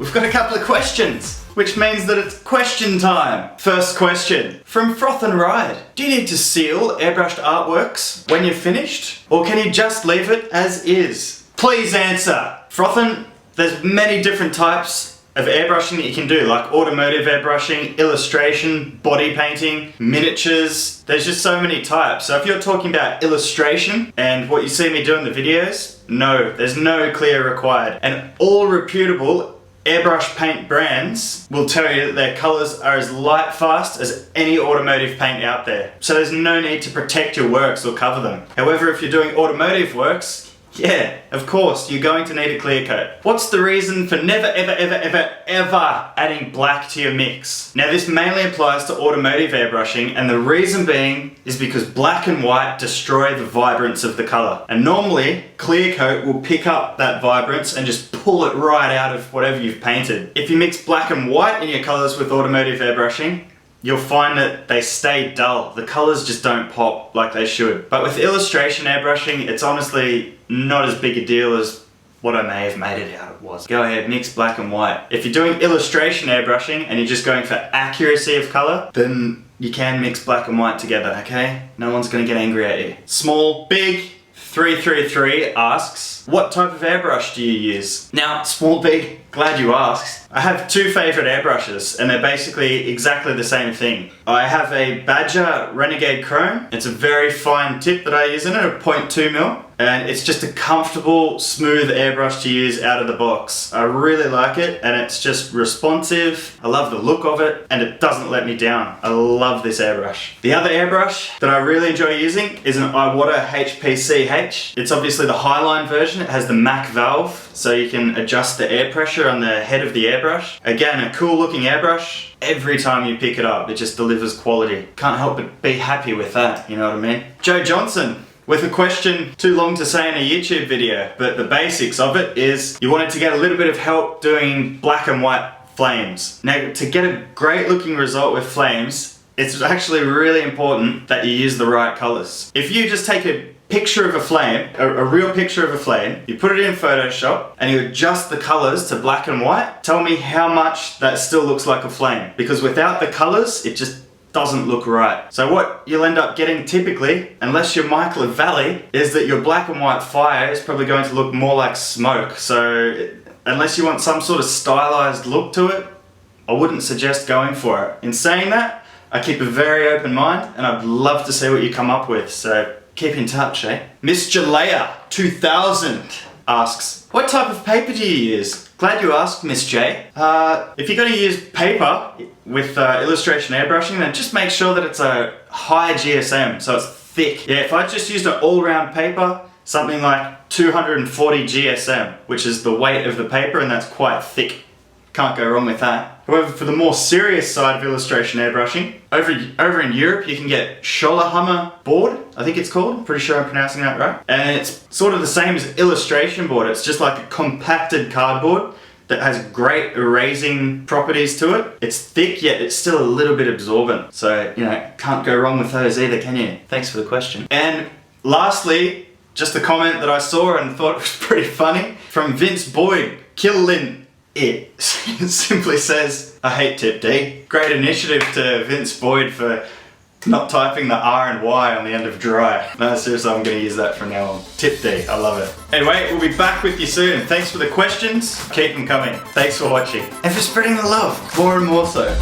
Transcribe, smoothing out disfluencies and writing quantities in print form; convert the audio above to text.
we've got a couple of questions, which means that it's question time. First question, from Froth and Ride. Do you need to seal airbrushed artworks when you're finished? Or can you just leave it as is? Please answer. Frothin', there's many different types of airbrushing that you can do, like automotive airbrushing, illustration, body painting, miniatures. There's just so many types. So if you're talking about illustration and what you see me do in the videos, no, there's no clear required. And all reputable airbrush paint brands will tell you that their colors are as light fast as any automotive paint out there. So there's no need to protect your works or cover them. However, if you're doing automotive works, yeah, of course, you're going to need a clear coat. What's the reason for never, ever adding black to your mix? Now, this mainly applies to automotive airbrushing, and the reason being is because black and white destroy the vibrance of the color. And normally, clear coat will pick up that vibrance and just pull it right out of whatever you've painted. If you mix black and white in your colors with automotive airbrushing, you'll find that they stay dull. The colors just don't pop like they should. But with illustration airbrushing, it's honestly not as big a deal as what I may have made it out it was. Go ahead, mix black and white. If you're doing illustration airbrushing and you're just going for accuracy of color, then you can mix black and white together, okay? No one's gonna get angry at you. Small, big, 333 asks, what type of airbrush do you use? Now, small, big, glad you asked. I have two favorite airbrushes and they're basically exactly the same thing. I have a Badger Renegade Chrome. It's a very fine tip that I use in it, a 0.2mm. And it's just a comfortable, smooth airbrush to use out of the box. I really like it and it's just responsive. I love the look of it and it doesn't let me down. I love this airbrush. The other airbrush that I really enjoy using is an Iwata HPCH. It's obviously the Highline version. It has the Mac valve so you can adjust the air pressure on the head of the airbrush. Again, a cool looking airbrush. Every time you pick it up, it just delivers quality. Can't help but be happy with that, you know what I mean? Joe Johnson, with a question too long to say in a YouTube video, but the basics of it is you wanted to get a little bit of help doing black and white flames. Now, to get a great looking result with flames, it's actually really important that you use the right colors. If you just take a picture of a flame, a real picture of a flame, you put it in Photoshop and you adjust the colors to black and white, tell me how much that still looks like a flame. Because without the colors, it just doesn't look right. So what you'll end up getting typically, unless you're Michael Valley, is that your black and white fire is probably going to look more like smoke. So unless you want some sort of stylized look to it, I wouldn't suggest going for it. In saying that, I keep a very open mind and I'd love to see what you come up with. So keep in touch, eh? Miss Jalea 2000 asks, what type of paper do you use? Glad you asked, Miss J. If you're going to use paper with illustration airbrushing, then just make sure that it's a high GSM, so it's thick. Yeah, if I just used an all-round paper, something like 240 GSM, which is the weight of the paper, and that's quite thick. Can't go wrong with that. However, for the more serious side of illustration airbrushing, over in Europe you can get Schollerhammer board, I think it's called. I'm pretty sure I'm pronouncing that right. And it's sort of the same as illustration board. It's just like a compacted cardboard that has great erasing properties to it. It's thick, yet it's still a little bit absorbent. So, you know, can't go wrong with those either, can you? Thanks for the question. And lastly, just a comment that I saw and thought was pretty funny from Vince Boyd, Killin. It simply says, I hate Tip D. Great initiative to Vince Boyd for not typing the R and Y on the end of dry. No, seriously, I'm going to use that from now on. Tip D, I love it. Anyway, we'll be back with you soon. Thanks for the questions. Keep them coming. Thanks for watching. And for spreading the love, more and more so.